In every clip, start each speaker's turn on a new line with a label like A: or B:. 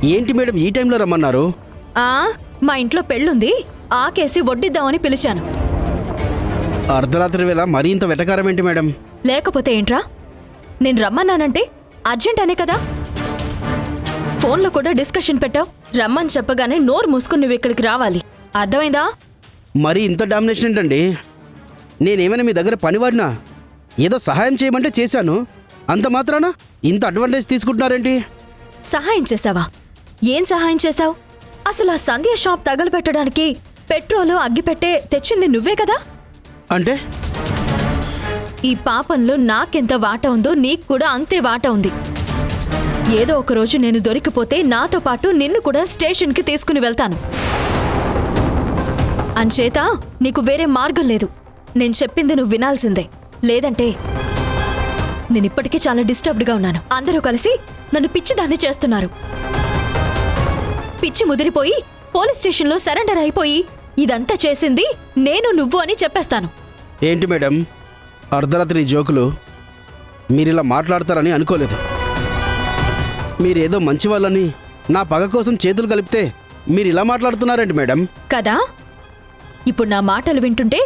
A: ఏంటి మేడం ఈ టైంలో రమ్మన్నారు?
B: మా ఇంట్లో పెళ్ళుంది, ఆకేసి వడ్డిద్దామని పిలిచాను.
A: అర్ధరాత్రి వేళ మరీ ఇంత వెటకారం ఏంటి మేడం?
B: లేకపోతే ఏంట్రా, నేను రమ్మన్నానంటే అర్జెంట్ అనే కదా. ఫోన్లో కూడా డిస్కషన్ పెట్టావు. రమ్మని చెప్పగానే నోరు మూసుకుని నువ్వు ఇక్కడికి రావాలి, అర్థమైందా?
A: మరీ ఇంత డామినేషన్ ఏంటండి? నేనేమైనా మీ దగ్గర పనివాడినా? ఏదో సహాయం చేయమంటే చేశాను, అంత మాత్రాన ఇంత అడ్వాంటేజ్ తీసుకుంటున్నారేంటి?
B: సహాయం చేశావా? ఏం సహాయం చేశావు? అసలు ఆ సంధ్య షాప్ తగలబెట్టడానికి పెట్రోలు అగ్గిపెట్టే తెచ్చింది నువ్వే కదా.
A: అంటే
B: ఈ పాపంలో నాకెంత వాటా ఉందో నీకు కూడా అంతే వాటా ఉంది. ఏదో ఒకరోజు నేను దొరికిపోతే నాతో పాటు నిన్ను కూడా స్టేషన్కి తీసుకుని వెళ్తాను. అంచేత నీకు వేరే మార్గం లేదు. నేను చెప్పింది నువ్వు వినాల్సిందే, లేదంటే నేనిప్పటికీ చాలా డిస్టర్బ్డ్గా ఉన్నాను. అందరూ కలిసి నన్ను పిచ్చిదాన్ని చేస్తున్నారు. పిచ్చి ముదిరిపోయి పోలీస్ స్టేషన్లో సరెండర్ అయిపోయి ఇదంతా చేసింది నేను నువ్వు అని చెప్పేస్తాను.
A: ఏంటి మేడం అర్ధరాత్రి జోకులు? మీరిలా మాట్లాడతారని అనుకోలేదు. మీరేదో మంచివాళ్ళని నా పగ కోసం చేతులు కలిపితే మీరు ఇలా మాట్లాడుతున్నారేంటి మేడం?
B: కదా, ఇప్పుడు నా మాటలు వింటుంటే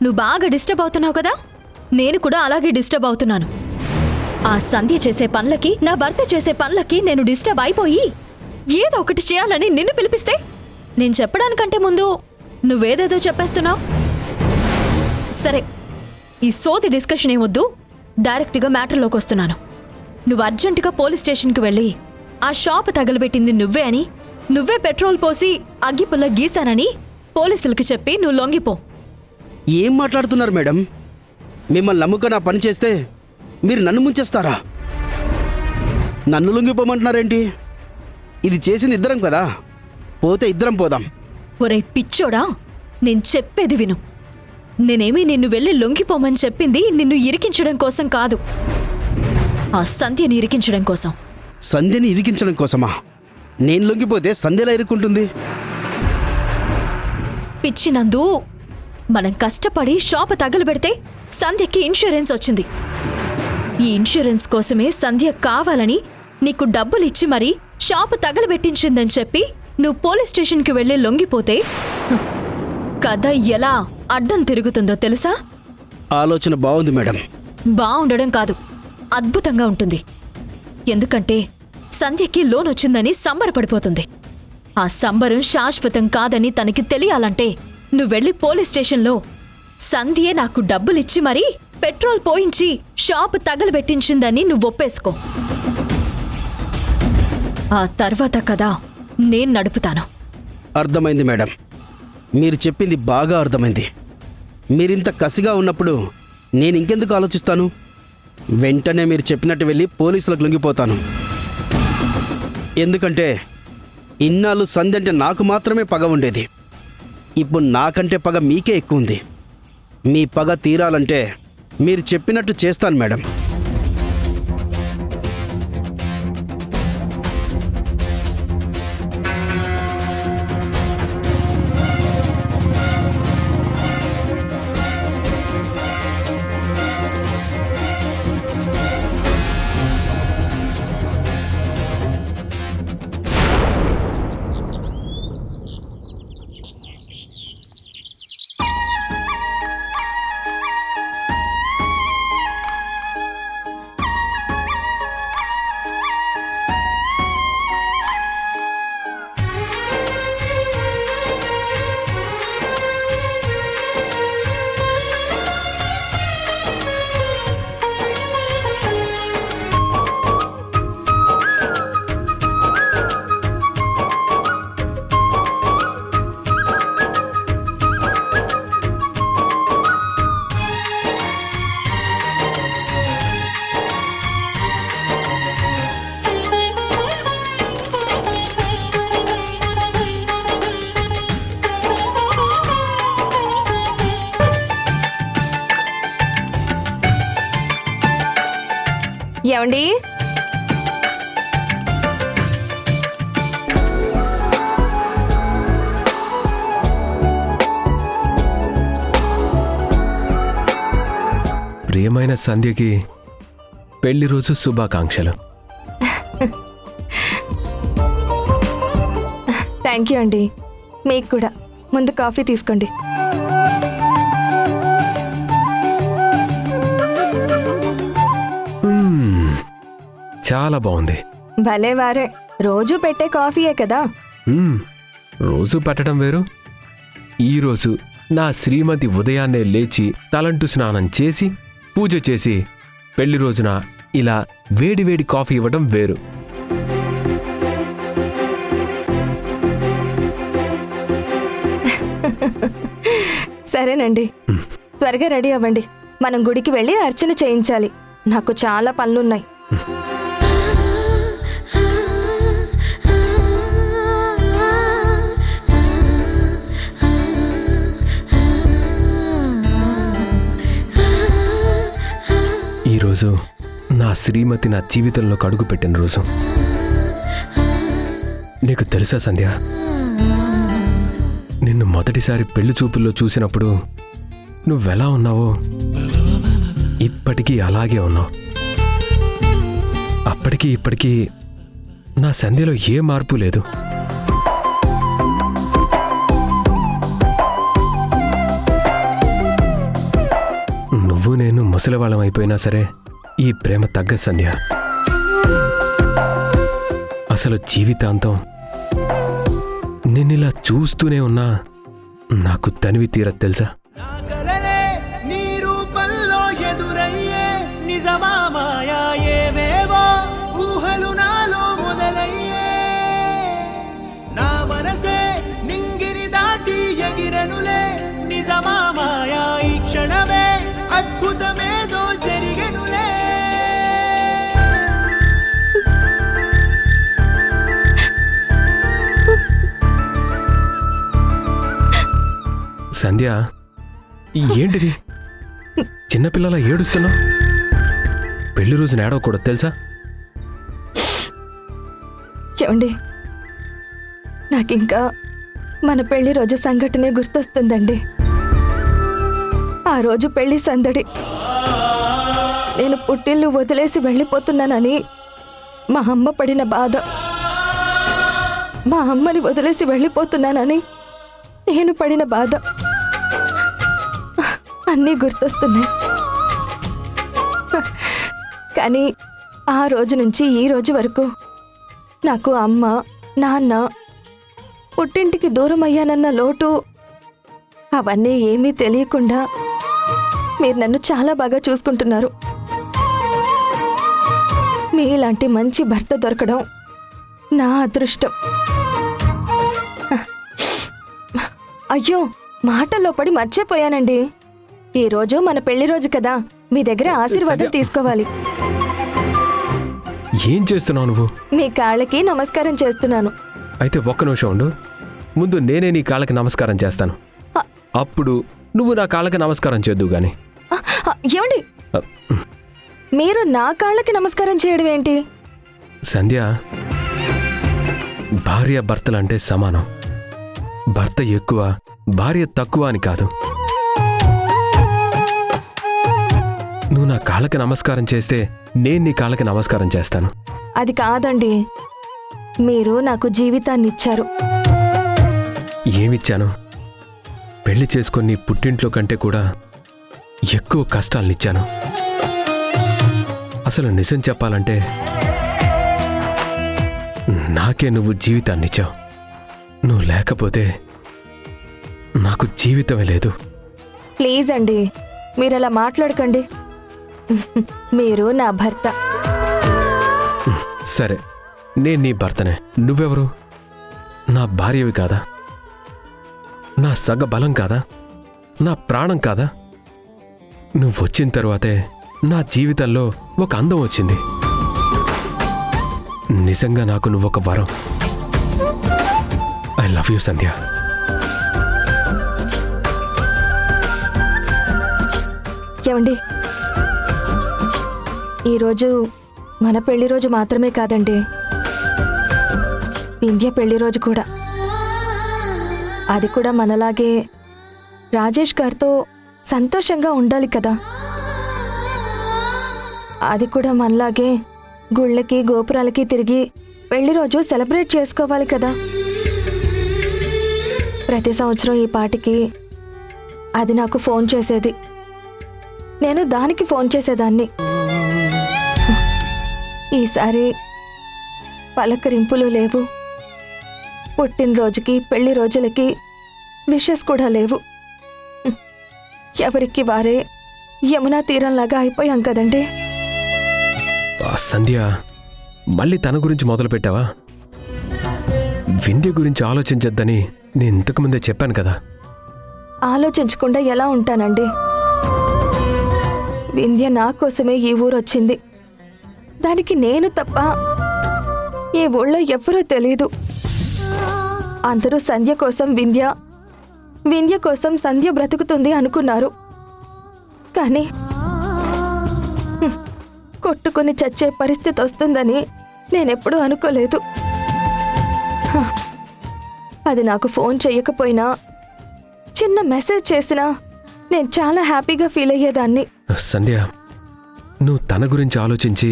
B: నువ్వు బాగా డిస్టర్బ్ అవుతున్నావు కదా. నేను కూడా అలాగే డిస్టర్బ్ అవుతున్నాను. ఆ సంధ్య చేసే పనులకి, నా భర్త చేసే పనులకి నేను డిస్టర్బ్ అయిపోయి ఏదో ఒకటి చేయాలని నిన్ను పిలిపిస్తే నేను చెప్పడానికంటే ముందు నువ్వేదేదో చెప్పేస్తున్నావు. సరే, ఈ సోది డిస్కషన్ ఏమొద్దు, డైరెక్ట్గా మ్యాటర్లోకి వస్తున్నాను. నువ్వు అర్జెంటుగా పోలీస్ స్టేషన్కి వెళ్ళి ఆ షాప్ తగలబెట్టింది నువ్వే అని, నువ్వే పెట్రోల్ పోసి అగ్గిపుల్ల గీశానని పోలీసులకి చెప్పి నువ్వు లొంగిపో.
A: ఏం మాట్లాడుతున్నారు మేడం? మిమ్మల్ని నమ్ముక నా పని చేస్తే మీరు నన్ను ముంచేస్తారా? నన్ను లొంగిపోమంటున్నారేంటి? ఇది చేసింది ఇద్దరం కదా, పోతే ఇద్దరం పోదాం.
B: ఒరే పిచ్చోడా, నేను చెప్పేది విను. నేనేమీ నిన్ను వెళ్ళి లొంగిపోమని చెప్పింది నిన్ను ఇరికించడం కోసం కాదు, ఆ సంధ్యని ఇరికించడం కోసం.
A: సంధ్యని ఇరికించడం కోసమా? నేను లొంగిపోతే సంధ్యలా ఇరుక్కుంటుంది?
B: పిచ్చినందు, మనం కష్టపడి షాప్ తగలబెడితే సంధ్యకి ఇన్సూరెన్స్ వచ్చింది. ఈ ఇన్సూరెన్స్ కోసమే సంధ్య కావాలని నీకు డబ్బులిచ్చి మరీ షాపు తగలబెట్టించిందని చెప్పి నువ్వు పోలీస్ స్టేషన్కి వెళ్ళి లొంగిపోతే కథ ఎలా అడ్డం తిరుగుతుందో తెలుసా?
A: ఆలోచన బాగుంది మేడం.
B: బాగుండడం కాదు, అద్భుతంగా ఉంటుంది. ఎందుకంటే సంధ్యకి లోన్ వచ్చిందని సంబరపడిపోతుంది. ఆ సంబరం శాశ్వతం కాదని తనకి తెలియాలంటే నువ్వెళ్ళి పోలీస్ స్టేషన్లో సంధ్యే నాకు డబ్బులిచ్చి మరీ పెట్రోల్ పోయించి షాపు తగలబెట్టించిందని నువ్వు ఒప్పేసుకో. ఆ తర్వాత కదా నేను నడుపుతాను.
A: అర్థమైంది మేడం, మీరు చెప్పింది బాగా అర్థమైంది. మీరింత కసిగా ఉన్నప్పుడు నేను ఇంకెందుకు ఆలోచిస్తాను? వెంటనే మీరు చెప్పినట్టు వెళ్ళి పోలీసులకు లొంగిపోతాను. ఎందుకంటే ఇన్నాళ్ళు సంధ్య అంటే నాకు మాత్రమే పగ ఉండేది. ఇప్పుడు నాకంటే పగ మీకే ఎక్కువ ఉంది. మీ పగ తీరాలంటే మీరు చెప్పినట్టు చేస్తాను మేడం.
C: ఏమండి,
D: ప్రియమైన సంధ్యకి పెళ్లి రోజు శుభాకాంక్షలు.
C: థ్యాంక్ యూ అండి. మీకు కూడా. ముందు కాఫీ తీసుకోండి.
D: చాలా బాగుంది.
C: భలే వారే. రోజు పెట్టే కాఫీయే కదా.
D: రోజు పెట్టడం వేరు. ఈరోజు నా శ్రీమతి ఉదయాన్నే లేచి తలంటు స్నానం చేసి పూజ చేసి పెళ్లి రోజున ఇలా వేడివేడి కాఫీ ఇవ్వడం వేరు.
C: సరేనండి, త్వరగా రెడీ అవ్వండి. మనం గుడికి వెళ్ళి అర్చన చేయించాలి. నాకు చాలా పనులున్నాయి.
D: ఈరోజు నా శ్రీమతి నా జీవితంలో అడుగు పెట్టిన రోజు. నీకు తెలుసా సంధ్య, నిన్ను మొదటిసారి పెళ్లి చూపుల్లో చూసినప్పుడు నువ్వెలా ఉన్నావో ఇప్పటికీ అలాగే ఉన్నావు. అప్పటికీ ఇప్పటికీ నా సంధ్యలో ఏ మార్పు లేదు. నువ్వు నేను ముసలివాళ్ళం అయిపోయినా సరే ఈ ప్రేమ తగ్గ సంధ్య. అసలు జీవితాంతం నిన్నిలా చూస్తూనే ఉన్నా నాకు తనివి తీరదు తెలుసా.
E: నీ రూపంలో ఎదురయ్యే నిజమా మాయా ఏవేవో ఊహలు నాలో మొదలయ్యే. నా మనసే నింగిని దాటి ఎగిరెనులే. నిజమా మాయా ఈ క్షణమే అద్భుతమేదో జరిగెనులే.
D: సంధ్య, ఏంటిది చిన్నపిల్లలా ఏడుస్తున్నావు? పెళ్లి రోజున ఏడవకూడదు తెలుసా.
C: ఏమండి, నాకింకా మన పెళ్లి రోజు సంఘటనే గుర్తొస్తుందండి. ఆ రోజు పెళ్లి సందడి. నేను పుట్టిల్లు వదిలేసి వెళ్ళిపోతున్నానని మా అమ్మ పడిన బాధ, మా అమ్మని వదిలేసి వెళ్ళిపోతున్నానని నేను పడిన బాధ అన్నీ గుర్తొస్తున్నాయి. కానీ ఆ రోజు నుంచి ఈ రోజు వరకు నాకు అమ్మ, నాన్న, పుట్టింటికి దూరం అయ్యానన్న లోటు అవన్నీ ఏమీ తెలియకుండా మీరు నన్ను చాలా బాగా చూసుకుంటున్నారు. మీలాంటి మంచి భర్త దొరకడం నా అదృష్టం. అయ్యో, మాటల్లో పడి మర్చిపోయానండి. ఈరోజు మన పెళ్లి రోజు కదా, మీ దగ్గర ఆశీర్వాదం తీసుకోవాలి.
D: ఏం చేస్తున్నావు నువ్వు?
C: మీ కాళ్ళకి నమస్కారం చేస్తున్నాను.
D: అయితే ఒక్క నిమిషం ఉండు. ముందు నేనే నీ కాళ్ళకి నమస్కారం చేస్తాను. అప్పుడు నువ్వు నా కాళ్ళకి నమస్కారం చేద్దు గాని.
C: ఏమండి, మీరు నా కాళ్ళకి నమస్కారం చేయడం ఏంటి?
D: సంధ్య, భార్య భర్తలంటే సమానం. భర్త ఎక్కువ, భార్య తక్కువ అని కాదు. నువ్వు నా కాళ్ళకి నమస్కారం చేస్తే నేను నీ కాళ్ళకి నమస్కారం చేస్తాను.
C: అది కాదండి, మీరు నాకు జీవితాన్ని ఇచ్చారు.
D: ఏమిచ్చాను? పెళ్లి చేసుకొని నీ పుట్టింట్లో కంటే కూడా ఎక్కువ కష్టాలనిచ్చాను. అసలు నిజం చెప్పాలంటే నాకే నువ్వు జీవితాన్నిచ్చావు. నువ్వు లేకపోతే నాకు జీవితమే లేదు.
C: ప్లీజ్ అండి, మీరు అలా మాట్లాడకండి. మీరు నా భర్త.
D: సరే, నేను నీ భర్తనే. నువ్వెవరు? నా భార్యవి కాదా? నా సగ బలం కాదా? నా ప్రాణం కాదా? నువ్వు వచ్చిన తరువాతే నా జీవితంలో ఒక అందం వచ్చింది. నిజంగా నాకు నువ్వొక వరం. ఐ లవ్ యూ సంధ్య.
C: ఏమండి, ఈరోజు మన పెళ్లి రోజు మాత్రమే కాదండి, వింధ్య పెళ్లి రోజు కూడా. అది కూడా మనలాగే రాజేష్ గారితో సంతోషంగా ఉండాలి కదా. అది కూడా మనలాగే గుళ్ళకి గోపురాలకి తిరిగి పెళ్లి రోజు సెలబ్రేట్ చేసుకోవాలి కదా. ప్రతి సంవత్సరం ఈ పాటికి అది నాకు ఫోన్ చేసేది, నేను దానికి ఫోన్ చేసేదాన్ని. ఈసారి పలకరింపులు లేవు, పుట్టినరోజుకి పెళ్లి రోజులకి విషెస్ కూడా లేవు. ఎవరికి వారే యమునా తీరంలాగా అయిపోయాం కదండి.
D: సంధ్య, మళ్ళీ తన గురించి మొదలు పెట్టావా? వింధ్య గురించి ఆలోచించొద్దని నేను ఇంతకుముందే చెప్పాను కదా.
C: ఆలోచించకుండా ఎలా ఉంటానండి? వింధ్య నా కోసమే ఈ ఊరొచ్చింది. దానికి నేను తప్ప ఈ ఊళ్ళో ఎవ్వరూ తెలీదు. అందరూ సంధ్య కోసం వింధ్య, వింధ్య కోసం సంధ్య బ్రతుకుతుంది అనుకున్నారు. కానీ కొట్టుకుని చచ్చే పరిస్థితి వస్తుందని నేనెప్పుడూ అనుకోలేదు. అది నాకు ఫోన్ చెయ్యకపోయినా, చిన్న మెసేజ్ చేసినా నేను చాలా హ్యాపీగా ఫీల్ అయ్యేదాన్ని.
D: సంధ్య, నువ్వు తన గురించి ఆలోచించి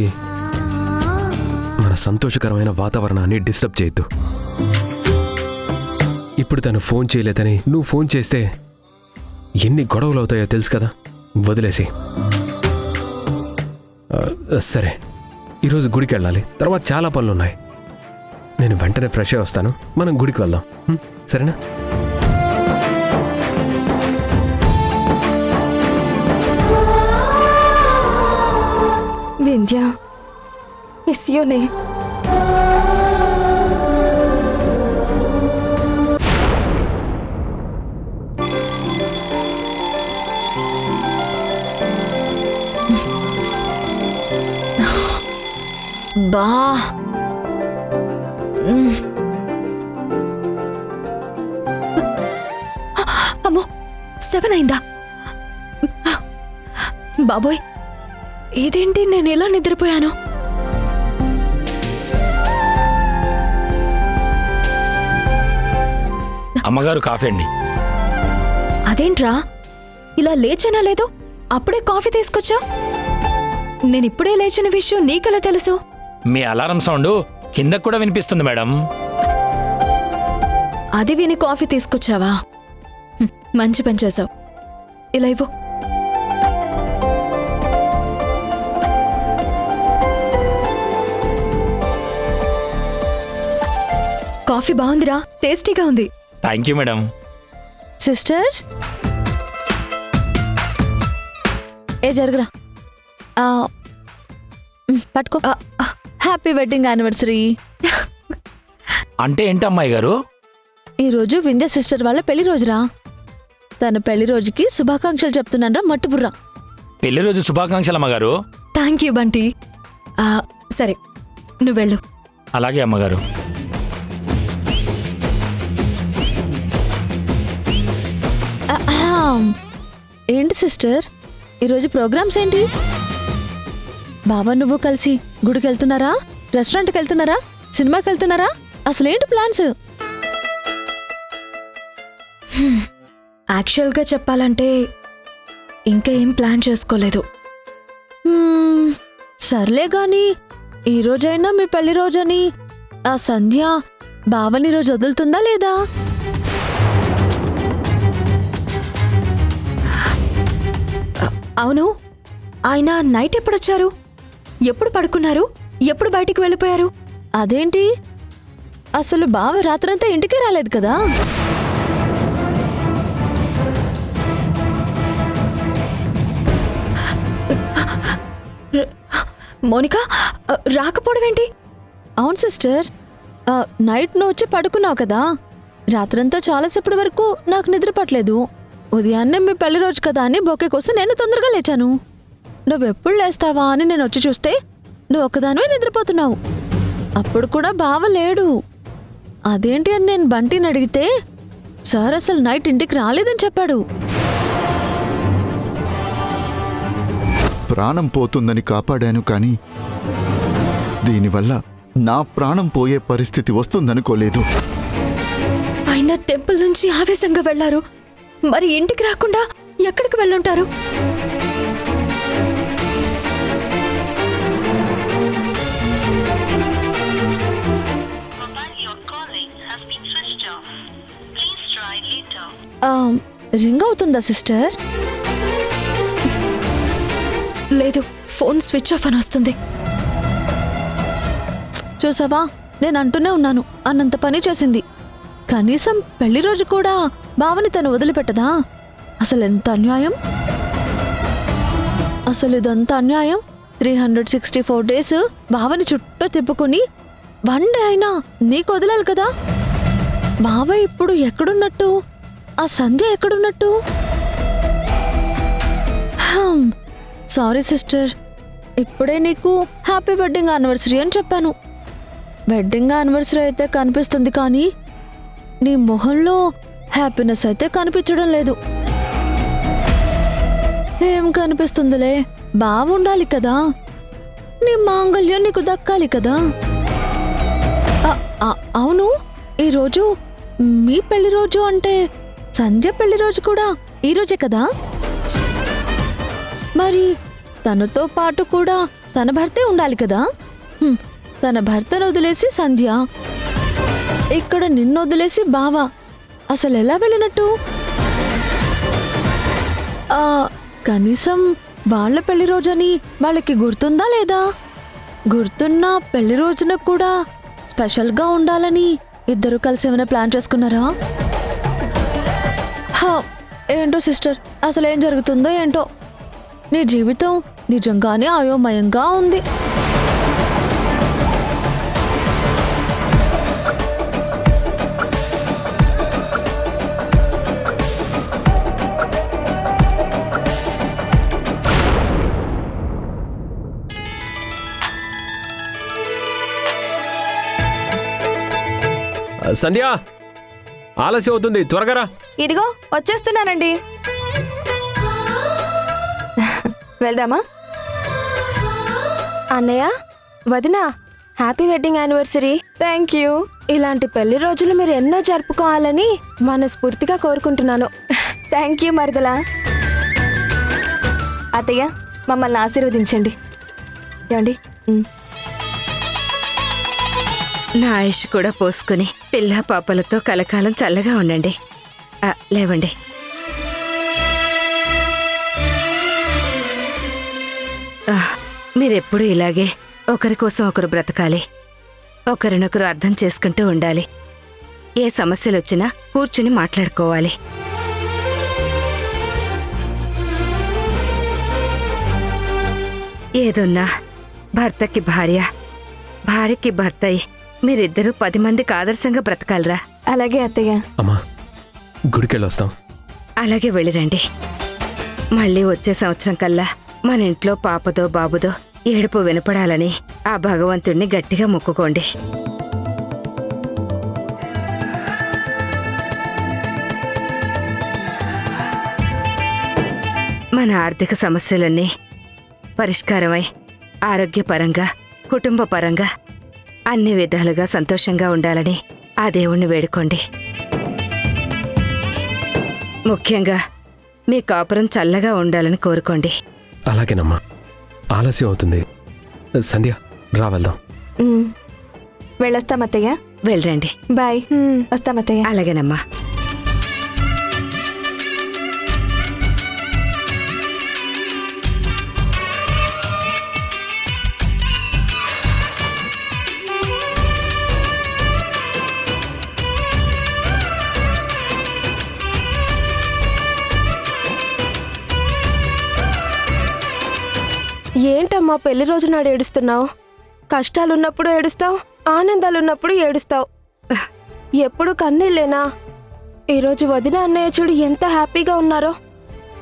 D: మన సంతోషకరమైన వాతావరణాన్ని డిస్టర్బ్ చేయొద్దు. ఇప్పుడు తను ఫోన్ చేయలేదని నువ్వు ఫోన్ చేస్తే ఎన్ని గొడవలు అవుతాయో తెలుసు కదా. వదిలేసి. సరే, ఈరోజు గుడికి వెళ్ళాలి, తర్వాత చాలా పనులున్నాయి. నేను వెంటనే ఫ్రెష్ అయి వస్తాను, మనం గుడికి వెళ్దాం. సరేనా?
C: వింధ్య, మిస్ యూనే.
B: బా అమ్మో, 7 అయిందా? బాబోయ్, ఇదేంటి నేను ఎలా నిద్రపోయాను?
F: అమ్మగారు కాఫీ అండి.
B: అదేంట్రా, ఇలా లేచానా లేదు, అప్పుడే కాఫీ తీసుకొచ్చా? నేనిప్పుడే లేచిన విషయం నీకెలా తెలుసు?
F: మీ అలారం సౌండ్ కిందకు కూడా వినిపిస్తుంది మేడం.
B: అది విని కాఫీ తీసుకొచ్చావా? మంచి పని చేసావు. ఇలా ఇవ్వు. కాఫీ బాగుందిరా, టేస్టీగా ఉంది.
F: Thank you madam.
G: సిస్టర్, ఏ జరుగురా, పట్టుకో. Happy wedding anniversary.
F: అంటే ఏంటి అమ్మాయి గారు?
G: ఈరోజు వింధ్య సిస్టర్ వాళ్ళ పెళ్లి రోజురా. తన పెళ్లి రోజుకి శుభాకాంక్షలు చెప్తున్నానరా మట్టుబుర్రా.
F: పెళ్లి రోజు శుభాకాంక్షలు అమ్మగారు.
B: Thank you Bunty. సరే, నువ్వు వెళ్ళు.
F: అలాగే అమ్మగారు.
G: ఏంటి సిస్టర్, ఈరోజు ప్రోగ్రామ్స్ ఏంటి? బాబా నువ్వు కలిసి గుడికి వెళ్తున్నారా, రెస్టారెంట్కి వెళ్తున్నారా, సినిమాకి వెళ్తున్నారా? అసలేంటి ప్లాన్స్?
B: యాక్చువల్గా చెప్పాలంటే ఇంకా ఏం ప్లాన్ చేసుకోలేదు.
G: సర్లే గాని ఈరోజైనా మీ పెళ్లి రోజని ఆ సంధ్య బావని రోజు వదులుతుందా లేదా?
B: అవును, ఆయన నైట్ ఎప్పుడొచ్చారు, ఎప్పుడు పడుకున్నారు, ఎప్పుడు బయటికి వెళ్ళిపోయారు?
G: అదేంటి, అసలు బావ రాత్రంతా ఇంటికి రాలేదు కదా?
B: మోనికా, రాకపోవడం ఏంటి?
G: అవును సిస్టర్, నైట్ నువ్వు వచ్చి పడుకున్నావు కదా, రాత్రంతా చాలాసేపటి వరకు నాకు నిద్ర పట్టలేదు. ఉదయాన్నే మీ పెళ్లి రోజు కదా అని బొకే కోసం నేను తొందరగా లేచాను. నువ్వెప్పుడు లేస్తావా అని నేను వచ్చి చూస్తే నువ్వు ఒక్కదానివే నిద్రపోతున్నావు. అప్పుడు కూడా బావ లేడు. అదేంటి అని నేను బంటిని అడిగితే సార్ అసలు నైట్ ఇంటికి రాలేదని చెప్పాడు.
H: ప్రాణం పోతుందని కాపాడాను, కానీ దీనివల్ల నా ప్రాణం పోయే పరిస్థితి వస్తుందనుకోలేదు.
B: ఆయన టెంపుల్ నుంచి ఆవేశంగా వెళ్లారు, మరి ఇంటికి రాకుండా ఎక్కడికి వెళ్ళుంటారు?
I: Mobile you're calling has been switched off. Please try later.
G: Ring అవుతుందా సిస్టర్?
B: లేదు, ఫోన్ స్విచ్ ఆఫ్ అని వస్తుంది.
G: చూసావా, నేను అంటూనే ఉన్నాను, అన్నంత పని చేసింది. కనీసం పెళ్లి రోజు కూడా బావని తను వదిలిపెట్టదా? అసలు ఎంత అన్యాయం! అసలు ఇదంతా అన్యాయం. 364 డేస్ బావని చుట్టూ తిప్పుకుని 1 డే అయినా నీకు వదలాలి కదా. బావ ఇప్పుడు ఎక్కడున్నట్టు? ఆ సంధ్య ఎక్కడున్నట్టు? సారీ సిస్టర్, ఇప్పుడే నీకు హ్యాపీ వెడ్డింగ్ యానివర్సరీ అని చెప్పాను. వెడ్డింగ్ యానివర్సరీ అయితే కనిపిస్తుంది కానీ నీ మొహంలో హ్యాపీనెస్ అయితే కనిపించడం లేదు. ఏం కనిపిస్తుందిలే, బాగుండాలి కదా, నీ మాంగళ్యం నీకు దక్కాలి కదా. అవును, ఈరోజు మీ పెళ్లి రోజు అంటే సంధ్య పెళ్లి రోజు కూడా ఈరోజే కదా. మరి తనతో పాటు కూడా తన భర్తే ఉండాలి కదా. తన భర్తను వదిలేసి సంధ్య, ఇక్కడ నిన్ను వదిలేసి బావ, అసలు ఎలా వెళ్ళినట్టు? కనీసం వాళ్ళ పెళ్లి రోజని వాళ్ళకి గుర్తుందా లేదా? గుర్తున్న పెళ్లి రోజున కూడా స్పెషల్గా ఉండాలని ఇద్దరు కలిసి ఏమైనా ప్లాన్ చేసుకున్నారా? ఏంటో సిస్టర్, అసలు ఏం జరుగుతుందో ఏంటో. నీ జీవితం నిజంగానే అయోమయంగా ఉంది.
D: సంధ్య, ఆలస్యం అవుతుంది, త్వరగా రా.
C: ఇదిగో వచ్చేస్తున్నానండి. వెళ్దామా?
I: అన్నయ్య, వదిన, happy wedding anniversary.
C: Thank you.
I: ఇలాంటి పెళ్లి రోజులు మీరు ఎన్నో జరుపుకోవాలని మనస్ఫూర్తిగా కోరుకుంటున్నాను.
C: థ్యాంక్ యూ మరదలా. అత్తయ్య, మమ్మల్ని ఆశీర్వదించండి. ఏమండి?
J: నా ఆయుష్ కూడా పోసుకుని పిల్ల పాపలతో కలకాలం చల్లగా ఉండండి. లేవండి. మీరెప్పుడు ఇలాగే ఒకరి కోసం ఒకరు బ్రతకాలి, ఒకరినొకరు అర్థం చేసుకుంటూ ఉండాలి. ఏ సమస్యలు వచ్చినా కూర్చుని మాట్లాడుకోవాలి. ఏదున్నా భర్తకి భార్య, భార్యకి భర్త, మీరిద్దరూ 10 మందికి ఆదర్శంగా బ్రతకాలరా.
C: అలాగే అత్తయ్య.
D: అమ్మా, గుడికెళ్ళొస్తాం.
J: అలాగే వెళ్ళిరండి. మళ్ళీ వచ్చే సంవత్సరం కల్లా మన ఇంట్లో పాపదో బాబుదో ఏడుపు వినపడాలని ఆ భగవంతుణ్ణి గట్టిగా మొక్కుకోండి. మన ఆర్థిక సమస్యలన్నీ పరిష్కారమై ఆరోగ్యపరంగా, కుటుంబపరంగా అన్ని విధాలుగా సంతోషంగా ఉండాలని ఆ దేవుణ్ణి వేడుకోండి. ముఖ్యంగా మీ కాపురం చల్లగా ఉండాలని కోరుకోండి.
D: అలాగేనమ్మా, ఆలస్యం అవుతుంది. సంధ్య, రా వెళ్దాం.
C: వెళ్ళొస్తాం అత్తయ్య.
J: వెళ్ళండి.
C: బాయ్. వస్తాం అత్తయ్య.
J: అలాగేనమ్మా.
I: ఏంటమ్మా పెళ్లి రోజు నాడు ఏడుస్తున్నావు? కష్టాలున్నప్పుడు ఏడుస్తావు, ఆనందాలున్నప్పుడు ఏడుస్తావు. ఎప్పుడు కన్నీళ్ళేనా? ఈరోజు వదిన అన్నయ్య చూడు ఎంత హ్యాపీగా ఉన్నారో.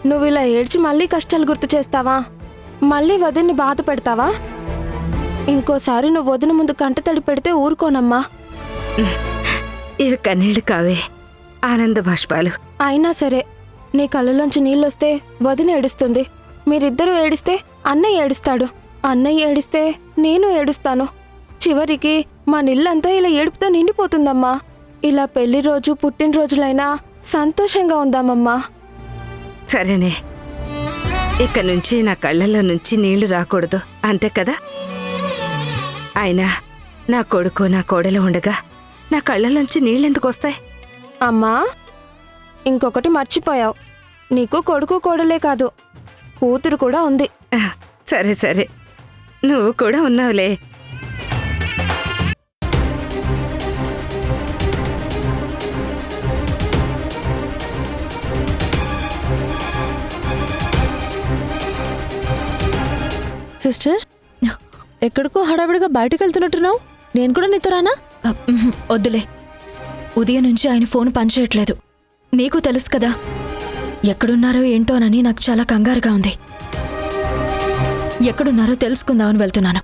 I: నువ్వు ఇలా ఏడ్చి మళ్ళీ కష్టాలు గుర్తు చేస్తావా? మళ్ళీ వదిన్ని బాధ పెడతావా? ఇంకోసారి నువ్వు వదిన ముందు కంటతడి పెడితే ఊరుకోనమ్మా.
J: ఇవి కన్నీళ్లు కావే, ఆనంద బాష్పాలు.
I: అయినా సరే నీ కళ్ళలోంచి నీళ్ళొస్తే వదిన ఏడుస్తుంది. మీరిద్దరూ ఏడిస్తే అన్నయ్య ఏడుస్తాడు. అన్నయ్య ఏడిస్తే నేను ఏడుస్తాను. చివరికి మా నిల్లంతా ఇలా ఏడుపుతో నిండిపోతుందమ్మా. ఇలా పెళ్లి రోజు, పుట్టినరోజులైనా సంతోషంగా ఉందామమ్మా.
J: సరేనే, ఇక నుంచి నా కళ్ళల్లో నుంచి నీళ్లు రాకూడదు, అంతే కదా? అయినా నా కొడుకు, నా కోడలు ఉండగా నా కళ్ళలోంచి నీళ్ళెందుకు వస్తాయి?
I: అమ్మా, ఇంకొకటి మర్చిపోయావు. నీకు కొడుకు కోడలే కాదు, కూతురు కూడా ఉంది.
J: సరే సరే, నువ్వు కూడా ఉన్నావులే.
G: సిస్టర్, ఎక్కడికో హడావిడిగా బయటకు వెళ్తున్నట్టున్నావు. నేను కూడా నీతో రానా?
B: వద్దులే. ఉదయం నుంచి ఆయన ఫోన్ పనిచేయట్లేదు. నీకు తెలుసు కదా, ఎక్కడున్నారో ఏంటోనని నాకు చాలా కంగారుగా ఉంది. ఎక్కడున్నారో తెలుసుకుందామని వెళ్తున్నాను.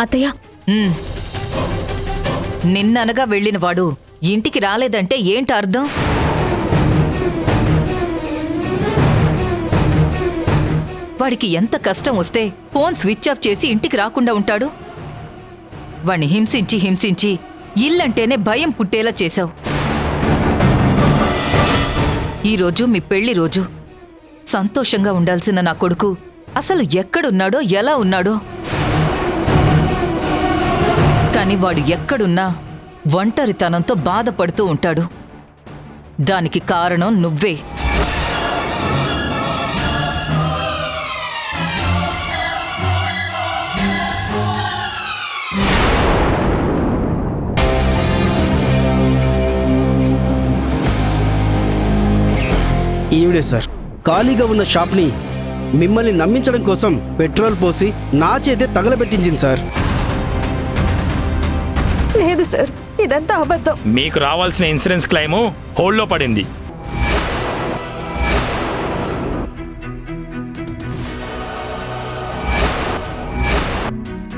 B: అత్తయ్య,
K: నిన్ననగా వెళ్ళినవాడు ఇంటికి రాలేదంటే ఏంటి అర్థం? వాడికి ఎంత కష్టం వస్తే ఫోన్ స్విచ్ ఆఫ్ చేసి ఇంటికి రాకుండా ఉంటాడు? వాణ్ణి హింసించి హింసించి ఇల్లంటేనే భయం పుట్టేలా చేశావు. ఈరోజు మీ పెళ్లి రోజు. సంతోషంగా ఉండాల్సిన నా కొడుకు అసలు ఎక్కడున్నాడో ఎలా ఉన్నాడో. కాని వాడు ఎక్కడున్నా ఒంటరితనంతో బాధపడుతూ ఉంటాడు. దానికి కారణం నువ్వే.
A: ఈవిడే సార్, ఖాళీగా ఉన్న షాప్ని మిమ్మల్ని నమ్మించడం కోసం పెట్రోల్ పోసి నా చేతే తగలబెట్టించింది సార్.
C: లేదు సార్, ఇదంతా అబద్ధం.
F: మీకు రావాల్సిన ఇన్సూరెన్స్ క్లెయిము హోల్డ్లో పడింది.